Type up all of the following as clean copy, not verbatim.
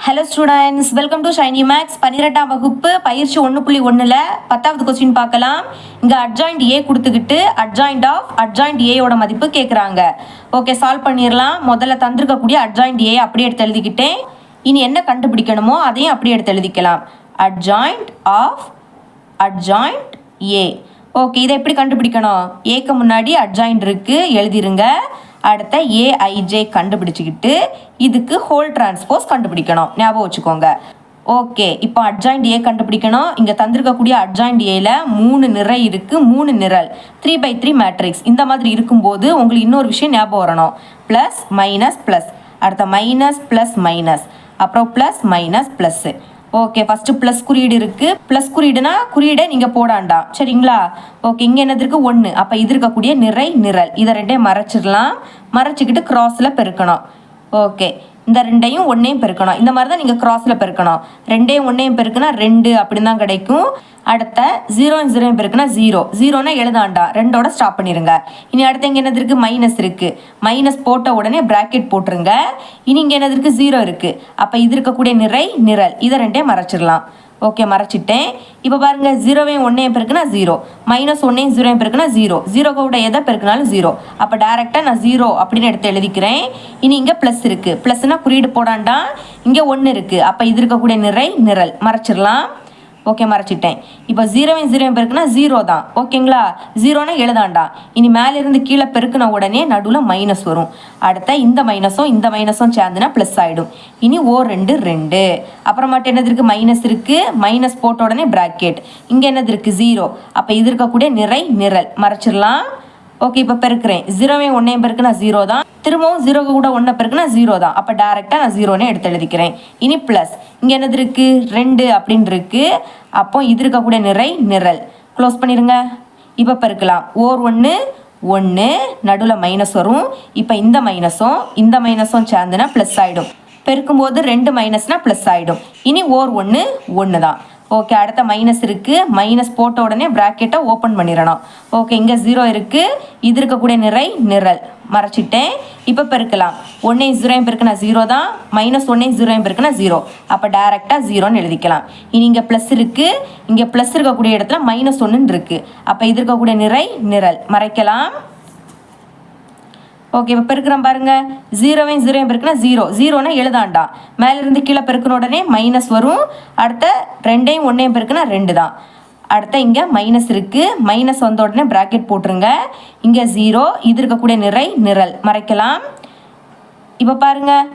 Hello students, welcome to Shiny Max. 12ஆம் வகுப்பு பயிற்சி 1.1ல் 10வது கொஸ்டின் பார்க்கலாம். இங்கே அட்ஜாயிண்ட் ஏ கொடுத்துக்கிட்டு அட்ஜாயிண்ட் ஆஃப் அட்ஜாயிண்ட் ஏயோட மதிப்பு கேட்குறாங்க. ஓகே, சால்வ் பண்ணிடலாம். முதல்ல தந்திருக்கக்கூடிய அட்ஜாயிண்ட் ஏ அப்படியே எடுத்து எழுதிக்கிட்டேன். இனி என்ன கண்டுபிடிக்கணுமோ அதையும் அப்படியே எடுத்து எழுதிக்கலாம். Adjoint of adjoint A. Okay, இதை எப்படி கண்டுபிடிக்கணும்? ஏக்கு முன்னாடி அட்ஜாயிண்ட் இருக்குது, எழுதிருங்க. அடுத்த ஏஐஜே கண்டுபிடிச்சிக்கிட்டு இதுக்கு ஹோல் டிரான்ஸ்போஸ் கண்டுபிடிக்கணும், ஞாபகம் வச்சுக்கோங்க. ஓகே, இப்போ அட்ஜாயிண்ட் ஏ கண்டுபிடிக்கணும். இங்கே தந்திருக்கக்கூடிய அட்ஜாயிண்ட் ஏல 3 நிறை இருக்குது, 3 நிரல் 3x3 மேட்ரிக்ஸ். இந்த மாதிரி இருக்கும்போது உங்களுக்கு இன்னொரு விஷயம் ஞாபகம் வரணும். ப்ளஸ் மைனஸ் ப்ளஸ், அடுத்த மைனஸ் ப்ளஸ் மைனஸ், அப்புறம் plus minus plus. Okay, first plus குறியீடு இருக்குது. ப்ளஸ் குறியீடுனா குறியீடை நீங்கள் போடாண்டாம், சரிங்களா? ஓகே, இங்கே என்னது இருக்குது? 1. அப்போ இது இருக்கக்கூடிய நிறை நிரல் இதை ரெண்டையும் மறைச்சிடலாம். மறைச்சிக்கிட்டு கிராஸில் பெருக்கணும். ஓகே, இந்த ரெண்டையும் ஒன்றையும் பெருக்கணும். இந்த மாதிரி தான் நீங்கள் கிராஸில் பெருக்கணும். ரெண்டையும் ஒன்றையும் பெருக்குனா 2 அப்படின்னு தான் கிடைக்கும். அடுத்த 0 பெருக்குனா 0. 0னா எழுதாண்டா, 2ஓட ஸ்டாப் பண்ணிடுங்க. இனி அடுத்து இங்கே என்னது இருக்குது? மைனஸ் இருக்குது. மைனஸ் போட்ட உடனே ப்ராக்கெட் போட்டுருங்க. இனி இங்கே என்னது இருக்குது? 0 இருக்குது. அப்போ இது இருக்கக்கூடிய நிறை நிரல் இதை ரெண்டையும் மறைச்சிடலாம். ஓகே, மறைச்சிட்டேன். இப்போ பாருங்கள், 0வையும் 1ஐயும் பெருக்குனா 0, மைனஸ் 1ஐயும் 0வையும் பெருக்குனா 0, 0 கூட எதை பெருக்குனாலும் 0. அப்போ டேரெக்டாக நான் 0 அப்படின்னு எடுத்து எழுதிக்கிறேன். இனி இங்கே ப்ளஸ் இருக்குது. ப்ளஸ்னால் குறியீடு போடாண்டா, இங்கே 1 இருக்குது. அப்போ இது இருக்கக்கூடிய நிறை நிரல் மறைச்சிடலாம். ஓகே, மறைச்சிட்டேன். இப்போ 0வையும் பெருக்குனா 0 தான், ஓகேங்களா? 0னா எழுதாண்டா. இனி மேலிருந்து கீழே பெருக்கின உடனே நடுவில் மைனஸ் வரும். அடுத்த இந்த மைனஸும் சேர்ந்துனா ப்ளஸ் ஆகிடும். இனி 2. அப்புறமாட்டு என்னது இருக்குது? மைனஸ் இருக்குது. மைனஸ் போட்ட உடனே ப்ராக்கெட். இங்கே என்னது இருக்குது? 0. அப்போ இது இருக்கக்கூடிய நிறை நிரல் மறைச்சிடலாம். ஓகே, இப்போ பெருக்கிறேன். 0வையும் 1ஐயும் பெருக்குனா 0 தான். திரும்பவும் 0 கூட 1 பெருக்குனா 0 தான். அப்போ டேரெக்டாக நான் 0னே எடுத்து எழுதிக்கிறேன். இனி ப்ளஸ் இங்கே என்னது இருக்குது? 2 அப்படின்னு இருக்குது. அப்போ இது இருக்கக்கூடிய நிறை நிரல் க்ளோஸ் பண்ணிடுங்க. இப்போ பெருக்கலாம். 1 நடுவில் மைனஸ் வரும். இப்போ இந்த மைனஸும் சேர்ந்துனா ப்ளஸ் ஆகிடும். பெருக்கும்போது 2 மைனஸ்னால் ப்ளஸ் ஆகிடும். இனி 1 தான். ஓகே, அடுத்த மைனஸ் இருக்குது. மைனஸ் போட்ட உடனே ப்ராக்கெட்டை ஓப்பன் பண்ணிடணும். ஓகே, இங்கே 0 இருக்குது. இது இருக்கக்கூடிய நிறை நிரல் மறைச்சிட்டேன். இப்போ பெருக்கலாம். 1ஐயும் 0ஐயும் பெருக்குனா 0 தான். மைனஸ் 1ஐயும் 0ஐயும் பெருக்குனா 0. அப்போ டேரெக்டாக 0ன்னு எழுதிக்கலாம். இனி இங்கே ப்ளஸ் இருக்குது. இங்கே ப்ளஸ் இருக்கக்கூடிய இடத்துல மைனஸ் 1 இருக்குது. அப்போ இது இருக்கக்கூடிய நிறை நிரல் மறைக்கலாம். ஓகே, இப்போ பெருக்கிறோம் பாருங்கள். 0வையும் பெருக்குனா 0னா எழுதாண்டா. மேலிருந்து கீழே பெருக்கின உடனே மைனஸ் வரும். அடுத்த 2ஐயும் 1ஐயும் பெருக்குனா 2 தான். அடுத்த இங்கே மைனஸ் இருக்குது. மைனஸ் வந்த உடனே ப்ராக்கெட் போட்டுருங்க. இங்கே 0, இது இருக்கக்கூடிய நிறை நிரல் மறைக்கலாம். இப்போ பாருங்கள்,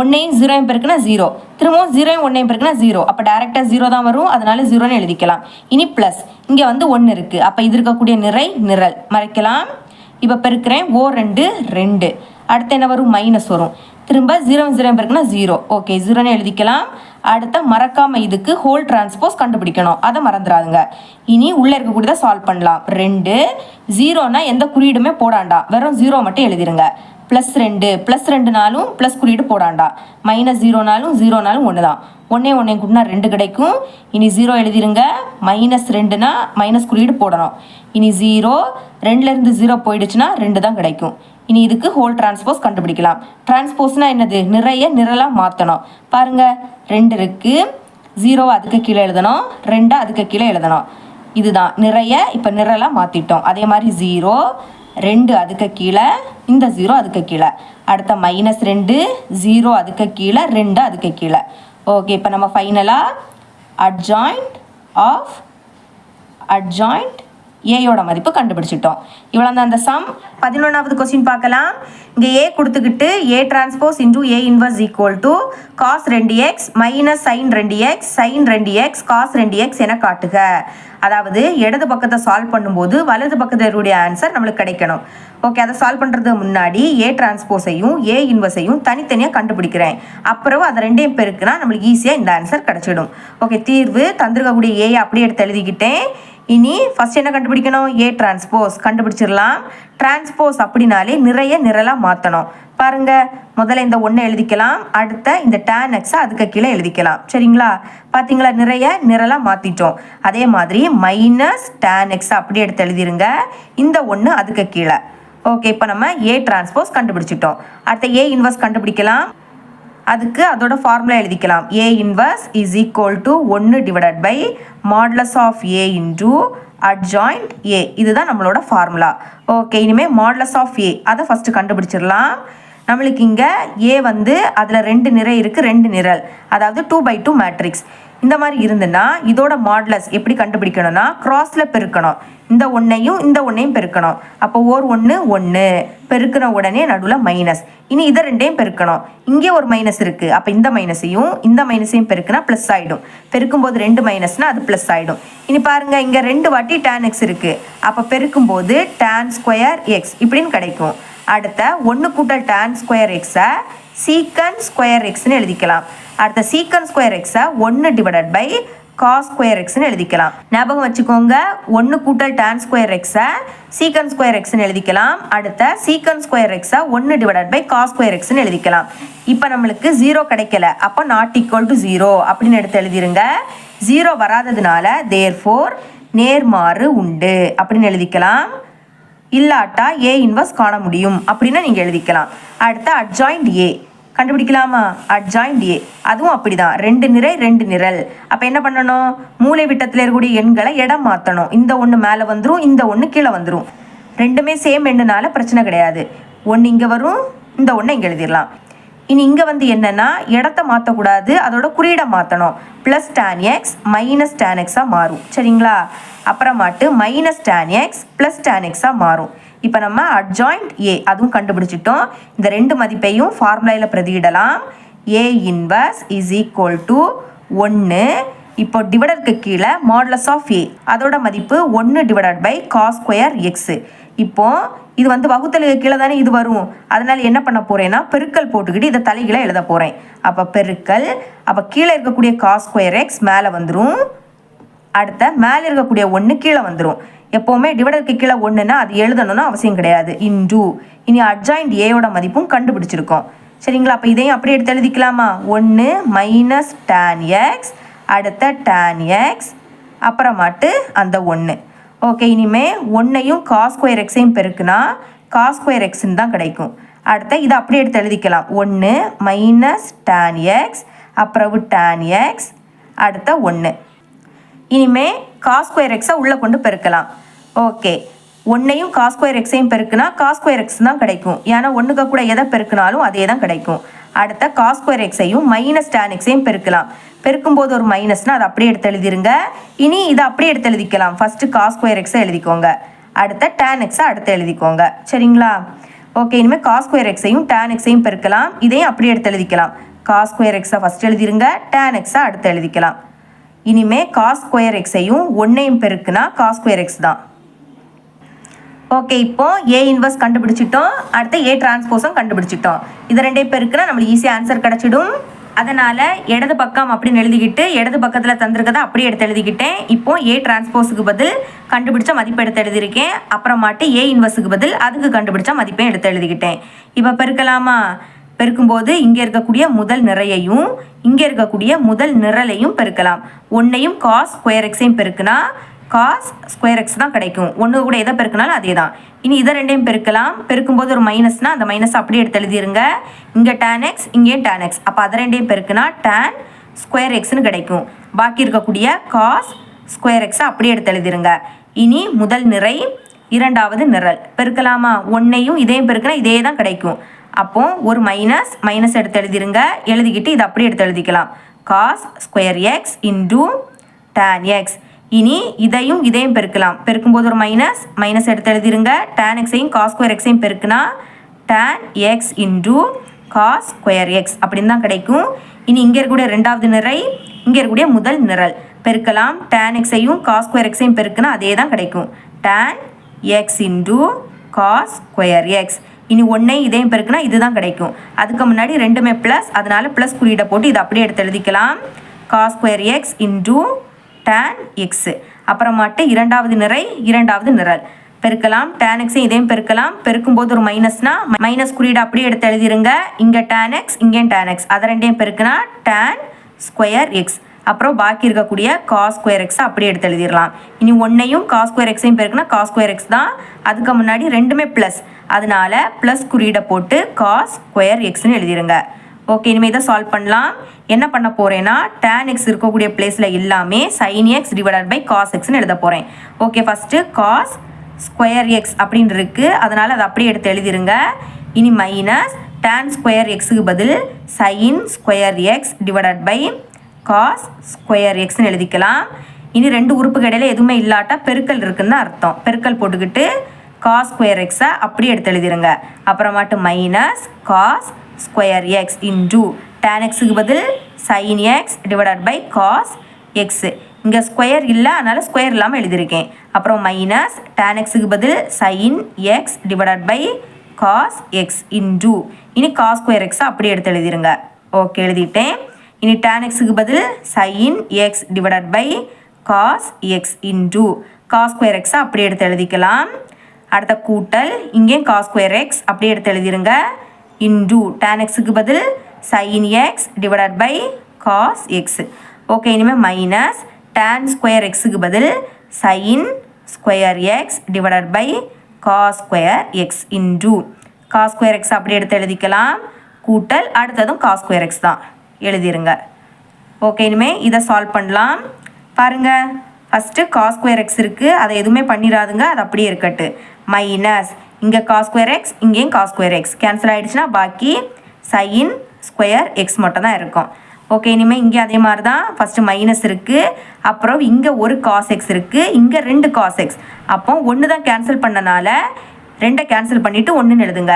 1ஐயும் 0ஐயும் பெருக்குனா 0, திரும்பவும் 0வையும் 1ஐயும் பெருக்குனா 0. அப்போ டேரெக்டாக 0 தான் வரும், அதனால 0ன்னு எழுதிக்கலாம். இனி ப்ளஸ் இங்கே 1 இருக்குது. அப்போ இது இருக்கக்கூடிய நிறை நிரல் மறைக்கலாம். இப்போ பெருக்கிறேன். 2. அடுத்து என்ன வரும்? மைனஸ் வரும். திரும்ப 0வையும் பெருக்குனா 0. ஓகே, 0ன்னு எழுதிக்கலாம். அடுத்த மறக்காமல் இதுக்கு ஹோல் டிரான்ஸ்போஸ் கண்டுபிடிக்கணும், அதை மறந்துடாதுங்க. இனி உள்ளே இருக்கக்கூடியதை சால்வ் பண்ணலாம். 2 0னா எந்த குறியீடுமே போடாண்டா, வெறும் 0 மட்டும் எழுதிருங்க. +2 2நாலும் ப்ளஸ் குறியீடு போடாண்டா. மைனஸ் 0நாலும் 1 தான். 1 கூட்டினா 2 கிடைக்கும். இனி 0 எழுதிருங்க. மைனஸ் 2னா மைனஸ் குறியீடு போடணும். இனி 0, 2லேருந்து 0 போயிடுச்சுன்னா 2 தான் கிடைக்கும். இனி இதுக்கு ஹோல் டிரான்ஸ்போஸ் கண்டுபிடிக்கலாம். டிரான்ஸ்போஸ்னால் என்னது? நிறைய நிரலாக மாற்றணும். பாருங்கள், 2 இருக்குது. 0 அதுக்கு கீழே எழுதணும், 2 அதுக்கு கீழே எழுதணும். இதுதான் நிறைய. இப்போ நிரலாக மாற்றிட்டோம். அதே மாதிரி 0, 2 அதுக்கு கீழே, இந்த 0 அதுக்கு கீழே. அடுத்த -2, 0 அதுக்கு கீழே, 2 அதுக்கு கீழே. ஓகே, இப்போ நம்ம ஃபைனலாக அட்ஜாயிண்ட் ஆஃப் அட்ஜாயிண்ட் ஏயோட மதிப்பு கண்டுபிடிச்சிட்டோம். இவ்வளோ தான் அந்த சம். 11வது கொஸ்டின் பார்க்கலாம். இங்கே ஏ கொடுத்துக்கிட்டு A transpose into A inverse equal to cos 2x minus sine 2x cos 2x என காட்டுக. அதாவது இடது பக்கத்தை சால்வ் பண்ணும்போது வலது பக்கத்தினுடைய ஆன்சர் நம்மளுக்கு கிடைக்கணும். ஓகே, அதை சால்வ் பண்ணுறதுக்கு முன்னாடி ஏ டிரான்ஸ்போஸையும் ஏ இன்வர்ஸையும் தனித்தனியாக கண்டுபிடிக்கிறேன். அப்புறம் அதை ரெண்டையும் பெருக்குனா நம்மளுக்கு ஈஸியாக இந்த ஆன்சர் கிடச்சிடும். ஓகே, தீர்வு தந்திருக்கக்கூடிய ஏயை அப்படியே எடுத்து எழுதிக்கிட்டேன். இனி ஃபஸ்ட் என்ன கண்டுபிடிக்கணும்? ஏ டிரான்ஸ்போஸ் கண்டுபிடிச்சிடலாம். டிரான்ஸ்போஸ் அப்படின்னாலே நிறைய நிரலாக மாற்றணும். பாருங்கள், முதல்ல இந்த 1 எழுதிக்கலாம். அடுத்த இந்த tan x அதுக்கு கீழே எழுதிக்கலாம், சரிங்களா? பார்த்தீங்களா, நிறைய நிரலாக மாற்றிட்டோம். அதே மாதிரி மைனஸ் tan x அப்படியே எடுத்து எழுதிருங்க. இந்த 1 அதுக்கு கீழே. ஓகே, இப்போ நம்ம ஏ டிரான்ஸ்போஸ் கண்டுபிடிச்சிட்டோம். அடுத்த ஏ இன்வர்ஸ் கண்டுபிடிக்கலாம். அதுக்கு அதோட ஃபார்முலா எழுதிக்கலாம். A inverse is equal to 1 divided by modulus of A into adjoint A. இதுதான் நம்மளோட ஃபார்முலா. ஓகே, இனிமேல் மாடுலஸ் ஆஃப் A அதை ஃபஸ்ட்டு கண்டுபிடிச்சிடலாம். நம்மளுக்கு இங்கே A வந்து அதில் 2 நிறை இருக்குது, 2 நிரல், அதாவது 2x2 மேட்ரிக்ஸ். இந்த மாதிரி இருந்துன்னா இதோட மாடுலஸ் எப்படி கண்டுபிடிக்கணும்னா கிராஸில் பெருக்கணும். இந்த ஒன்றையும் இந்த ஒன்றையும் பெருக்கணும். அப்போ ஓர் 1 1 பெருக்கின உடனே நடுவில் மைனஸ். இனி இதை ரெண்டையும் பெருக்கணும். இங்கே ஒரு மைனஸ் இருக்குது, அப்போ இந்த மைனஸையும் பெருக்கினா ப்ளஸ் ஆகிடும். பெருக்கும்போது 2 மைனஸ்னால் அது ப்ளஸ் ஆகிடும். இனி பாருங்கள், இங்கே 2 வாட்டி tan x இருக்குது. அப்போ பெருக்கும்போது tan ஸ்கொயர் x இப்படின்னு கிடைக்கும். அடுத்த 1 கூட்டல் tan ஸ்கொயர் எக்ஸை சீக்கன் ஸ்கொயர் எக்ஸ்ன்னு எழுதிக்கலாம். அடுத்த சீக்கன் ஸ்கொயர் எக்ஸை 1 டிவைடட் பை காஸ் ஸ்கொயர் எக்ஸ்ன்னு எழுதிக்கலாம். ஞாபகம் வச்சுக்கோங்க, 1 கூட்டல் tan ஸ்கொயர் எக்ஸை சீக்கன் ஸ்கொயர் எக்ஸ்ன்னு எழுதிக்கலாம். அடுத்த சீக்கன் ஸ்கொயர் எக்ஸை 1 டிவைடட் பை காஸ் ஸ்கொயர் எக்ஸ்ன்னு எழுதிக்கலாம். இப்போ நம்மளுக்கு 0 கிடைக்கல, அப்போ நாட் ஈக்குவல் டு 0 அப்படின்னு எடுத்து எழுதிருங்க. 0 வராததுனால தேர்ஃபோர் நேர்மாறு உண்டு அப்படின்னு எழுதிக்கலாம். இல்லாட்டா A இன்வர்ஸ் காண முடியும் அப்படின்னா நீங்கள் எழுதிக்கலாம். அடுத்த அட்ஜாயிண்ட் A கண்டுபிடிக்கலாமா? அட்ஜாயிண்ட் A அதுவும் அப்படிதான், 2 நிறை 2 நிரல். அப்போ என்ன பண்ணணும், மூலை விட்டத்தில் இருக்கக்கூடிய எண்களை இடம் மாற்றணும். இந்த ஒன்று மேலே வந்துடும், இந்த ஒன்று கீழே வந்துடும். ரெண்டுமே சேம் எண்ணுனால பிரச்சனை கிடையாது. ஒன்று இங்கே வரும், இந்த ஒன்று இங்கே எழுதிடலாம். இனி இங்கே வந்து என்னென்னா இடத்த மாற்றக்கூடாது, அதோட குறியீடை மாற்றணும். Plus tan x minus tan x மாறும். சரிங்களா? அப்புறமாட்டு minus tan x plus tan x மாறும். இப்போ நம்ம அட்ஜாயிண்ட் A அதுவும் கண்டுபிடிச்சிட்டோம். இந்த 2 மதிப்பையும் ஃபார்முலாவில் பிரதியிடலாம். A inverse is equal to 1. இப்போ டிவைடருக்கு கீழே மாடுலஸ் ஆஃப் A அதோட மதிப்பு 1 divided by cos square x. இப்போ இது வந்து வகுத்தலுக்கு கீழே தானே இது வரும். அதனால என்ன பண்ண போறேன்னா பெருக்கல் போட்டுக்கிட்டு இதை தலைகீழ எழுத போறேன். அப்போ பெருக்கல், அப்போ கீழே இருக்கக்கூடிய காஸ் ஸ்கொயர் எக்ஸ் மேலே வந்துடும். அடுத்த மேலே இருக்கக்கூடிய 1 கீழே வந்துடும். எப்போவுமே டிவைடருக்கு கீழே 1ன்னா அது எழுதணும்னு அவசியம் கிடையாது. இன்டூ இனி அட்ஜாயிண்ட் ஏயோட மதிப்பும் கண்டுபிடிச்சிருக்கோம். சரிங்களா? அப்போ இதையும் அப்படியே எடுத்து எழுதிக்கலாமா? 1 மைனஸ் tan x, அடுத்த tan x, அப்புறமாட்டு அந்த 1. ஓகே, இனிமே 1ஐயும் காஸ் ஸ்கொயர் எக்ஸையும் பெருக்குனா காஸ் ஸ்கொயர் எக்ஸ்ன்னு தான் கிடைக்கும். அடுத்த இதை அப்படியே எடுத்து எழுதிக்கலாம். 1 மைனஸ் tan x, அப்புறம் tan x, அடுத்த 1. இனிமே காஸ் ஸ்கொயர் எக்ஸை உள்ளே கொண்டு பெருக்கலாம். ஓகே, 1ஐயும் காஸ் ஸ்கொயர் எக்ஸையும் பெருக்குனா காஸ் ஸ்கொயர் எக்ஸ் தான் கிடைக்கும். ஏன்னா 1க்கு கூட எதை பெருக்கினாலும் அதே தான் கிடைக்கும். அடுத்த காஸ் ஸ்கொயர் எக்ஸையும் மைனஸ் tan எக்ஸையும் பெருக்கலாம். பெருக்கும்போது ஒரு மைனஸ்னால் அதை அப்படியே எடுத்து எழுதிருங்க. இனி இதை அப்படியே எடுத்து எழுதிக்கலாம். ஃபஸ்ட்டு காஸ் ஸ்கொயர் எக்ஸை எழுதிக்கோங்க, அடுத்த tan எக்ஸை அடுத்து எழுதிக்கோங்க. சரிங்களா? ஓகே, இனிமேல் காஸ் ஸ்கொயர் எக்ஸையும் tan எக்ஸையும் பெருக்கலாம். இதையும் அப்படியே எடுத்து எழுதிக்கலாம். காஸ் ஸ்கொயர் எக்ஸை ஃபஸ்ட் எழுதிருங்க, tan எக்ஸை அடுத்து எழுதிக்கலாம். இனிமே காஸ் ஸ்கொயர் எக்ஸையும் 1ஐயும் பெருக்குனா காஸ் ஸ்கொயர் எக்ஸ் தான். ஓகே, இப்போ A இன்வர்ஸ் கண்டுபிடிச்சிட்டோம். அடுத்து A டிரான்ஸ்போஸும் கண்டுபிடிச்சிட்டோம். இது 2ஐயும் பெருக்குனா நம்மளுக்கு ஈஸியாக ஆன்சர் கிடச்சிடும். அதனால் இடது பக்கம் அப்படின்னு எழுதிக்கிட்டு இடது பக்கத்தில் தந்திருக்கதை அப்படியே எடுத்து எழுதிக்கிட்டேன். இப்போ A டிரான்ஸ்போஸுக்கு பதில் கண்டுபிடிச்ச மதிப்பை எடுத்து எழுதியிருக்கேன். அப்புறமாட்டு A இன்வர்ஸுக்கு பதில் அதுக்கு கண்டுபிடிச்ச மதிப்பையும் எடுத்து எழுதிக்கிட்டேன். இப்போ பெருக்கலாமா? பெருக்கும்போது இங்கே இருக்கக்கூடிய முதல் நிறையையும் இங்கே இருக்கக்கூடிய முதல் நிரலையும் பெருக்கலாம். 1ஐயும் காஸ் ஸ்கொயர் எக்ஸையும் பெருக்குனா காஸ் ஸ்கொயர் எக்ஸ் தான் கிடைக்கும். 1 கூட எதை பெருக்கினாலும் அதே தான். இனி இதை 2ஐயும் பெருக்கலாம். பெருக்கும்போது ஒரு மைனஸ்னால் அந்த மைனஸ் அப்படியே எடுத்து எழுதிருங்க. இங்கே tan x, இங்கேயும் tan x. அப்போ அதை 2ஐயும் பெருக்குனா tan ஸ்கொயர் எக்ஸ்னு கிடைக்கும். பாக்கி இருக்கக்கூடிய காஸ் ஸ்கொயர் எக்ஸை அப்படியே எடுத்து எழுதிருங்க. இனி முதல் நிறை, இரண்டாவது நிரல் பெருக்கலாமா? 1ஐயும் இதையும் பெருக்கினா இதே தான் கிடைக்கும். அப்போ ஒரு மைனஸ் எடுத்து எழுதிருங்க. எழுதிக்கிட்டு இதை அப்படியே எடுத்து எழுதிக்கலாம். Cos square x into tan x. இனி இதையும் பெருக்கலாம். பெருக்கும்போது ஒரு மைனஸ் எடுத்து எழுதிருங்க. tan எக்ஸையும் காஸ் ஸ்கொயர் எக்ஸையும் பெருக்குனா tan x into cos square x அப்படின்னு தான் கிடைக்கும். இனி இங்கே இருக்கக்கூடிய ரெண்டாவது நிறை, இங்கே இருக்கக்கூடிய முதல் நிரல் பெருக்கலாம். tan எக்ஸையும் காஸ் ஸ்கொயர் எக்ஸையும் பெருக்குனா அதே தான் கிடைக்கும். tan x into cos square x. இனி 1ஐ இதையும் பெருக்குனா இதுதான் கிடைக்கும். அதுக்கு முன்னாடி ரெண்டுமே ப்ளஸ், அதனால ப்ளஸ் குறியீடை போட்டு இதை அப்படியே எடுத்து எழுதிக்கலாம். Cos square x into tan x. அப்புறமாட்டு இரண்டாவது நிறை, இரண்டாவது நிரல் பெருக்கலாம். tan எக்ஸையும் இதையும் பெருக்கலாம். பெருக்கும்போது ஒரு மைனஸ்னால் மைனஸ் குறியீடை அப்படியே எடுத்து எழுதிருங்க. இங்கே tan எக்ஸ், இங்கேயும் tan எக்ஸ். அதை 2ஐயும் பெருக்குனா tan ஸ்கொயர் எக்ஸ். அப்புறம் பாக்கி இருக்கக்கூடிய காஸ் ஸ்கொயர் எக்ஸை அப்படியே எடுத்து எழுதிடலாம். இனி 1ஐயும் காஸ் ஸ்கொயர் எக்ஸையும் பெருக்குனா காஸ் ஸ்கொயர் எக்ஸ் தான். அதுக்கு முன்னாடி ரெண்டுமே ப்ளஸ், அதனால ப்ளஸ் குறியீடை போட்டு காஸ் ஸ்கொயர் எக்ஸ்ன்னு எழுதிருங்க. ஓகே, இனிமேல் இதை சால்வ் பண்ணலாம். என்ன பண்ண போகிறேன்னா tan x இருக்கக்கூடிய பிளேஸில் எல்லாமே sin x divided by cos xன்னு எழுத போகிறேன். Okay, first cos square x அப்படின்னு இருக்குது, அதனால் அதை அப்படியே எடுத்து எழுதிருங்க. இனி மைனஸ் tan ஸ்கொயர் எக்ஸுக்கு பதில் sin square x divided by cos square எக்ஸ்ன்னு எழுதிக்கலாம். இனி ரெண்டு உறுப்புக்கு இடையில எதுவுமே இல்லாட்டா பெருக்கல் இருக்குன்னு தான் அர்த்தம். பெருக்கல் போட்டுக்கிட்டு cos ஸ்கொயர் எக்ஸை அப்படியே எடுத்து எழுதிருங்க. அப்புறமாட்டு minus cos square x into tan எக்ஸுக்கு பதில் sin x divided by cos x. இங்கே ஸ்கொயர் இல்லை, அதனால் ஸ்கொயர் இல்லாமல் எழுதியிருக்கேன். அப்புறம் மைனஸ் tan எக்ஸுக்கு பதில் sin x divided by cos x into இனி cos ஸ்கொயர் எக்ஸை அப்படியே எடுத்து எழுதிருங்க. ஓகே, எழுதிட்டேன். இனி tan எக்ஸுக்கு பதில் sin x divided by cos x into cos square எக்ஸை அப்படியே எடுத்து எழுதிக்கலாம். அடுத்த கூட்டல், இங்கேயும் cos ஸ்கொயர் எக்ஸ் அப்படியே எடுத்து எழுதிருங்க. இன்டூ tan எக்ஸுக்கு பதில் sin x divided by cos x. Okay, இனிமேல் மைனஸ் tan ஸ்கொயர் எக்ஸுக்கு பதில் sin square x divided by cos square x into cos square x அப்படியே எடுத்து எழுதிக்கலாம். கூட்டல், அடுத்ததும் cos ஸ்கொயர் எக்ஸ் தான் எழுதிருங்க. ஓகே, இனிமேல் இதை சால்வ் பண்ணலாம். பாருங்கள், ஃபஸ்ட்டு cos ஸ்கொயர் எக்ஸ் இருக்குது, அதை எதுவுமே பண்ணிடாதுங்க, அது அப்படியே இருக்கட்டு. மைனஸ் இங்கே cos ஸ்கொயர் எக்ஸ், இங்கேயும் cos ஸ்கொயர் எக்ஸ் கேன்சல் ஆகிடுச்சுன்னா பாக்கி sin ஸ்கொயர் எக்ஸ் மட்டும் தான் இருக்கும். ஓகே, இனிமேல் இங்கே அதே மாதிரி தான். ஃபஸ்ட்டு மைனஸ் இருக்குது, அப்புறம் இங்கே ஒரு cos எக்ஸ் இருக்குது, இங்கே ரெண்டு cos எக்ஸ். அப்போ ஒன்று தான் கேன்சல் பண்ணனால ரெண்டை கேன்சல் பண்ணிவிட்டு ஒன்றுன்னு எழுதுங்க.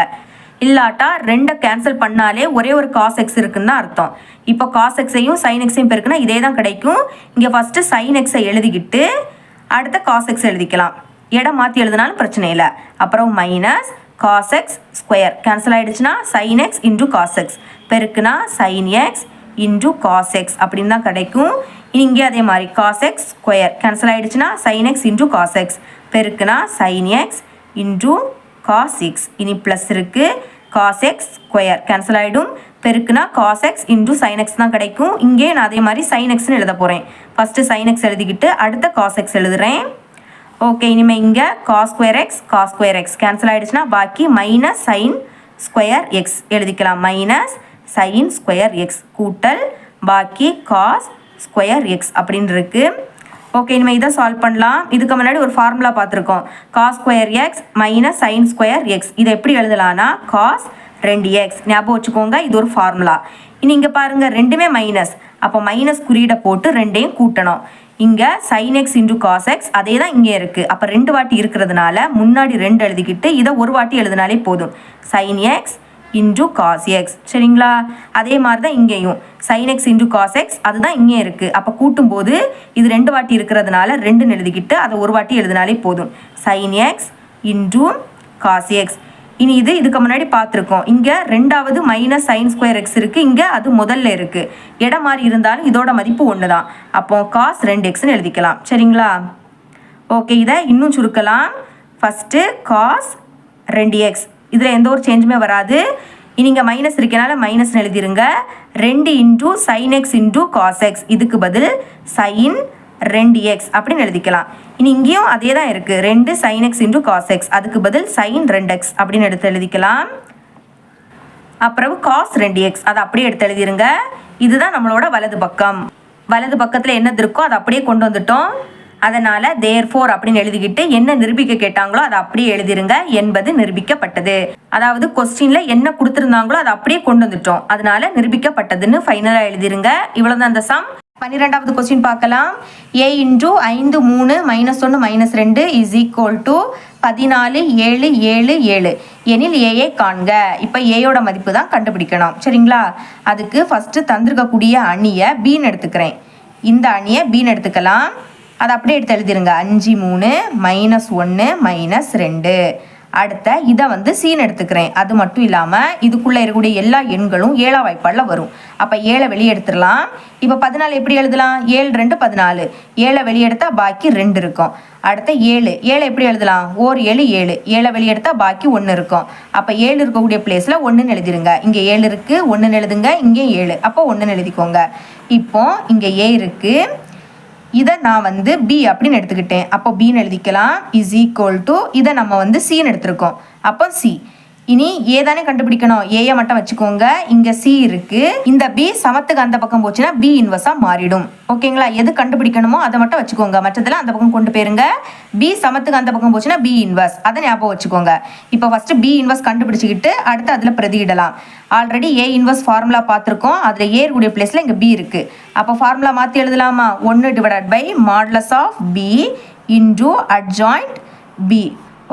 இல்லாட்டா ரெண்டை கேன்சல் பண்ணாலே ஒரே ஒரு cos எக்ஸ் இருக்குன்னு தான் அர்த்தம். இப்போ cos எக்ஸையும் sin எக்ஸையும் பெருக்குன்னா இதே தான் கிடைக்கும். இங்கே ஃபஸ்ட்டு sin எக்ஸை எழுதிக்கிட்டு அடுத்த cos எக்ஸ் எழுதிக்கலாம். இடம் மாற்றி எழுதினாலும் பிரச்சனை இல்லை. அப்புறம் minus cos x square cancel ஆகிடுச்சுன்னா sin x into cos x பெருக்குனா sin x into cos x அப்படின்னு தான் கிடைக்கும். இங்கே அதே மாதிரி cos எக்ஸ் ஸ்கொயர் கேன்சல் ஆகிடுச்சுன்னா sin x into cos x பெருக்குனா sin x into cos x. இனி ப்ளஸ் இருக்குது, cos எக்ஸ் ஸ்கொயர் கேன்சல் ஆகிடும், பெருக்குனா cos x into sin x தான் கிடைக்கும். இங்கே நான் அதே மாதிரி sin எக்ஸ்ன்னு எழுத போகிறேன். ஃபஸ்ட்டு sin எக்ஸ் எழுதிக்கிட்டு அடுத்த cos எக்ஸ் எழுதுகிறேன். ஓகே, இனிமேல் இங்கே cos ஸ்கொயர் எக்ஸ் கேன்சல் ஆகிடுச்சுன்னா பாக்கி மைனஸ் sin ஸ்கொயர் எக்ஸ் எழுதிக்கலாம். மைனஸ் sin ஸ்கொயர் எக்ஸ் கூட்டல் பாக்கி cos ஸ்கொயர் எக்ஸ் அப்படின்னு இருக்குது. ஓகே, இனிமேல் இதை சால்வ் பண்ணலாம். இதுக்கு முன்னாடி ஒரு ஃபார்முலா பார்த்துருக்கோம், cos square X minus sin square X. இதை எப்படி எழுதலான்னா cos 2x ஞாபகம் வச்சுக்கோங்க, இது ஒரு ஃபார்முலா. இனி இங்கே பாருங்கள், ரெண்டுமே மைனஸ், அப்போ மைனஸ் குறியீடை போட்டு ரெண்டையும் கூட்டணும். இங்கே sin x into cos X அதே தான் இங்கே இருக்குது. அப்போ ரெண்டு வாட்டி இருக்கிறதுனால முன்னாடி ரெண்டு எழுதிக்கிட்டு இதை ஒரு வாட்டி எழுதினாலே போதும், sin x into cos X. சரிங்களா? அதே மாதிரி தான் இங்கேயும் sin x into cos X அதுதான் இங்கே இருக்குது. அப்போ கூட்டும்போது இது ரெண்டு வாட்டி இருக்கிறதுனால ரெண்டுன்னு எழுதிக்கிட்டு அதை ஒரு வாட்டி எழுதினாலே போதும், sin x into cos x. இனி இதுக்கு முன்னாடி பார்த்துருக்கோம், இங்கே ரெண்டாவது மைனஸ் sin ஸ்கொயர் எக்ஸ் இருக்குது, இங்கே அது முதல்ல இருக்குது. இடம் மாதிரி இருந்தாலும் இதோட மதிப்பு ஒன்று தான். அப்போ cos 2xன்னு எழுதிக்கலாம். சரிங்களா? ஓகே, இதை இன்னும் சுருக்கலாம். ஃபஸ்ட்டு cos 2x, இதில் எந்த ஒரு சேஞ்சுமே வராது. இனி இங்கே மைனஸ் இருக்கனால மைனஸ்னு எழுதிருங்க. 2 into sin x into cos X, இதுக்கு பதில் sin 2x அப்படின்னு எழுதிக்கலாம். இனி இங்கேயும் அதே தான் இருக்குது, 2 sin x into cos X, அதுக்கு பதில் sin 2x அப்படின்னு எடுத்து எழுதிக்கலாம். அப்புறம் cos 2x அதை அப்படியே எடுத்து எழுதிருங்க. இதுதான் நம்மளோட வலது பக்கம். வலது பக்கத்தில் என்னது இருக்கோ அதை அப்படியே கொண்டு வந்துட்டோம். அதனால் therefore அப்படின்னு எழுதிக்கிட்டு என்ன நிரூபிக்க கேட்டாங்களோ அதை அப்படியே எழுதிருங்க என்பது நிரூபிக்கப்பட்டது. அதாவது கொஸ்டினில் என்ன கொடுத்துருந்தாங்களோ அதை அப்படியே கொண்டு வந்துட்டோம், அதனால நிரூபிக்கப்பட்டதுன்னு ஃபைனலாக எழுதிருங்க. இவ்வளோதான் அந்த சம். 12வது கொஸ்டின் பார்க்கலாம். a into 5 3 -1 -2 is equal to 14 7 7 7 எனில் ஏயை காண்க. இப்போ ஏயோட மதிப்பு தான் கண்டுபிடிக்கணும். சரிங்களா? அதுக்கு ஃபஸ்ட்டு தந்திருக்கக்கூடிய அணியை பின்னு எடுத்துக்கிறேன். இந்த அணியை பின்னு எடுத்துக்கலாம். அதை அப்படியே எடுத்து எழுதிருங்க. 5 3 -1 -2. அடுத்த இதை சீன் எடுத்துக்கிறேன். அது மட்டும் இல்லாமல் இதுக்குள்ளே இருக்கக்கூடிய எல்லா எண்களும் 7ஆம் வாய்ப்பாடில் வரும். அப்போ 7 வெளியே எடுத்துடலாம். இப்போ 14 எப்படி எழுதலாம்? 7 2 14. 7 வெளியே எடுத்தால் பாக்கி 2 இருக்கும். அடுத்த 7 எப்படி எழுதலாம்? 1 7 7. 7 வெளியே எடுத்தால் பாக்கி 1 இருக்கும். அப்போ 7 இருக்கக்கூடிய பிளேஸில் 1ன்னு எழுதிருங்க. இங்கே 7 இருக்குது, 1ன்னு எழுதுங்க. இங்கே 7, அப்போ 1ன்னு எழுதிக்கோங்க. இப்போ இங்கே a இருக்குது, இதை நான் பி அப்படின்னு எடுத்துக்கிட்டேன். அப்போ பின்னு எழுதிக்கலாம். இஸ் ஈக்குவல் டு இதை நம்ம சின்னு எடுத்திருக்கோம். அப்போ சி. இனி ஏ தானே கண்டுபிடிக்கணும், ஏயை மட்டும் வச்சுக்கோங்க. இங்க சி இருக்கு, இந்த பி சமத்துக்கு அந்த பக்கம் போச்சுன்னா பி இன்வர்ஸா மாறிடும். ஓகேங்களா, எது கண்டுபிடிக்கணுமோ அதை மட்டும் வச்சுக்கோங்க, மற்றதெல்லாம் அந்த பக்கம் கொண்டு போயிருங்க. பி சமத்துக்கு அந்த பக்கம் போச்சுன்னா பி இன்வர்ஸ், அதை ஞாபகம் வச்சுக்கோங்க. இப்போ ஃபர்ஸ்ட் பி இன்வர்ஸ் கண்டுபிடிச்சிக்கிட்டு அடுத்து அதில் பிரதியிடலாம். ஆல்ரெடி ஏ இன்வர்ஸ் ஃபார்முலா பார்த்துருக்கோம், அதில் ஏ கூடிய பிளேஸில் இங்கே பி இருக்கு. அப்போ ஃபார்முலா மாற்றி எழுதலாமா, 1 divided by modulus of B into adjoint B.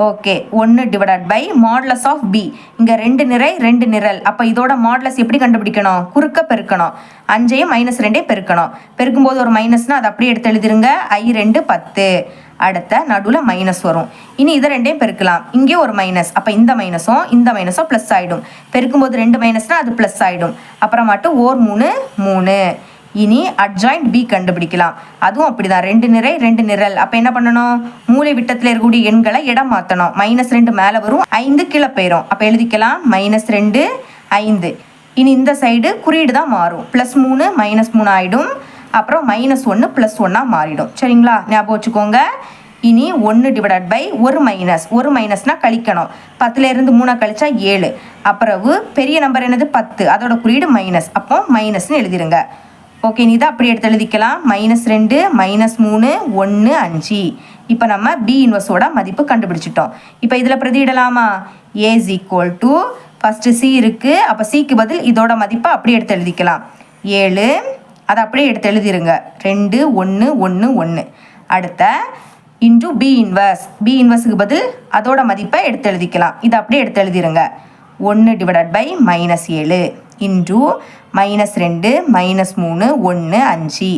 Okay, 1 divided by modulus of B. இங்கே 2 நிறை 2 நிரல், அப்போ இதோட மாடுலஸ் எப்படி கண்டுபிடிக்கணும், குறுக்க பெருக்கணும். 5ஐயும் -2 பெருக்கணும். பெருக்கும்போது ஒரு மைனஸ்னால் அதை அப்படியே எடுத்து எழுதிருங்க. I2 10. அடுத்த நடுவில் மைனஸ் வரும். இனி இதை 2ஐயும் பெருக்கலாம். இங்கே ஒரு மைனஸ், அப்போ இந்த மைனஸும் ப்ளஸ் ஆகிடும். பெருக்கும்போது 2 மைனஸ்னால் அது ப்ளஸ் ஆகிடும். அப்புறமாட்டு ஓர் 3 3. இனி அட்ஜாயிண்ட் பி கண்டுபிடிக்கலாம். அதுவும் அப்படிதான், 2 நிறை 2 நிரல். அப்போ என்ன பண்ணணும், மூலை விட்டத்தில் இருக்கக்கூடிய எண்களை இடம் மாற்றணும். -2 மேலே வரும், 5 கீழே போயிடும். அப்போ எழுதிக்கலாம் -2 5. இனி இந்த சைடு குறியீடு தான் மாறும், +3 -3 ஆகிடும். அப்புறம் -1 +1 மாறிடும். சரிங்களா, ஞாபகம் வச்சுக்கோங்க. இனி 1 டிவைடட் பை ஒரு மைனஸ்னால் கழிக்கணும். 10லேருந்து 3 கழிச்சா 7. அப்புறம் பெரிய நம்பர் என்னது 10, அதோட குறியீடு மைனஸ், அப்போ மைனஸ்ன்னு எழுதிருங்க. ஓகே, நீ தான் அப்படி எடுத்து எழுதிக்கலாம். -2 -3 1 5. இப்போ நம்ம பி இன்வர்ஸோட மதிப்பு கண்டுபிடிச்சிட்டோம். இப்போ இதில் பிரதியிடலாமா, A is equal to first C இருக்குது, அப்போ சிக்கு பதில் இதோட மதிப்பை அப்படியே எடுத்து எழுதிக்கலாம். 7, அதை அப்படியே எடுத்து எழுதிருங்க. 2 1 1 1. அடுத்த இன்டூ பி இன்வர்ஸுக்கு பதில் அதோட மதிப்பை எடுத்து எழுதிக்கலாம். இதை அப்படியே எடுத்து எழுதிருங்க. 1 டிவைடட் பை -7 இன்டூ -2 -3 1 5.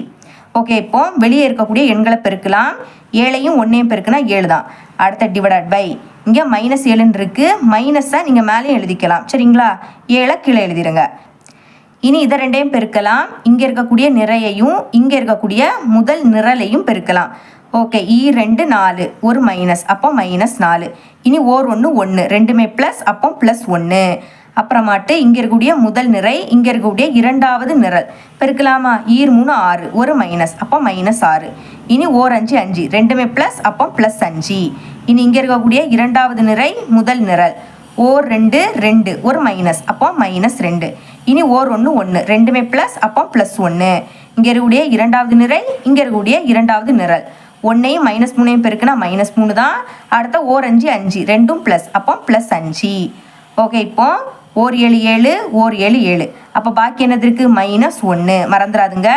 ஓகே, இப்போ வெளியே இருக்கக்கூடிய எண்களை பெருக்கலாம். 7ஐயும் 1ஐயும் பெருக்குனா 7 தான். அடுத்த டிவைடட் பை இங்கே -7 இருக்கு, மைனஸை நீங்கள் மேலேயும் எழுதிக்கலாம். சரிங்களா, 7 கீழே எழுதிருங்க. இனி இதை 2ஐயும் பெருக்கலாம். இங்கே இருக்கக்கூடிய நிறையையும் இங்கே இருக்கக்கூடிய முதல் நிரலையும் பெருக்கலாம். ஓகே, E2 4, ஒரு மைனஸ், அப்போ -4. இனி ஓர் 1 1, ரெண்டுமே ப்ளஸ், அப்போ +1. அப்புறமாட்டு இங்கே இருக்கக்கூடிய முதல் நிறை இங்கே இருக்கக்கூடிய இரண்டாவது நிரல் பெருக்கலாமா. 3 6, ஒரு மைனஸ், அப்போ -6. இனி ஓர் 5 5, ரெண்டுமே ப்ளஸ், அப்போ +5. இனி இங்கே இருக்கக்கூடிய இரண்டாவது நிறை முதல் நிரல் ஓர் 2 2, ஒரு மைனஸ், அப்போ -2. இனி ஓர் 1 1, ரெண்டுமே ப்ளஸ், அப்போ +1. இங்கே இருக்கக்கூடிய இரண்டாவது நிறை இங்கே இருக்கக்கூடிய இரண்டாவது நிரல் 1ஐயும் -3ஐயும் பெருக்குனா -3 தான். அடுத்த ஓர் 5 5, ரெண்டும் ப்ளஸ், அப்போ +5. ஓகே, இப்போ ஓர் 7 7, ஓர் 7 7. அப்போ பாக்கி என்னது இருக்குது, -1. மறந்துடாதுங்க.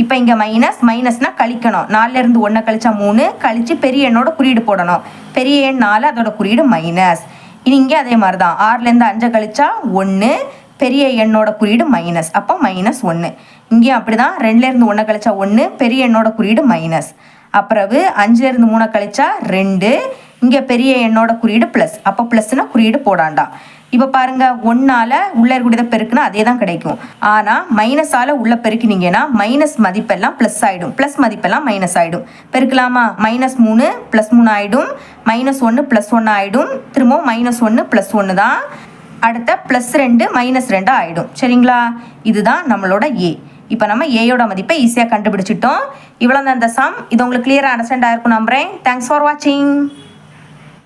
இப்போ இங்கே மைனஸ்னால் கழிக்கணும். 4லேருந்து 1 கழிச்சா 3, கழித்து பெரிய எண்ணோட குறியீடு போடணும். பெரிய எண் 4, அதோட குறியீடு மைனஸ். இனி இங்கே அதே மாதிரி தான், 6லேருந்து 5 கழிச்சா 1, பெரிய எண்ணோட குறியீடு மைனஸ், அப்போ -1. இங்கேயும் அப்படி தான், 2லேருந்து 1 கழிச்சா 1, பெரிய எண்ணோட குறியீடு மைனஸ். அப்புறம் 5லேருந்து 3 கழிச்சா 2, இங்கே பெரிய எண்ணோட குறியீடு ப்ளஸ், அப்போ ப்ளஸ்னா குறியீடு போடாண்டா. இப்போ பாருங்க, 1ஆல் உள்ள இருக்கக்கூடியதை பெருக்குனா அதே தான் கிடைக்கும். ஆனால் மைனஸால் உள்ள பெருக்கினீங்கன்னா மைனஸ் மதிப்பெல்லாம் ப்ளஸ் ஆகிடும், ப்ளஸ் மதிப்பெல்லாம் மைனஸ் ஆகிடும். பெருக்கலாமா, -3 +3 ஆகிடும், -1 +1 ஆகிடும், திரும்பவும் -1 +1 தான். அடுத்த +2 -2 ஆகிடும். சரிங்களா, இதுதான் நம்மளோட ஏ. இப்போ நம்ம ஏயோட மதிப்பை ஈஸியாக கண்டுபிடிச்சிட்டோம். இவ்வளோ தான் இந்த சம். இது உங்களுக்கு கிளியராக அண்டர்ஸ்டாண்ட் ஆகிருக்கும் நம்புகிறேன். தேங்க்ஸ் ஃபார் வாட்சிங்.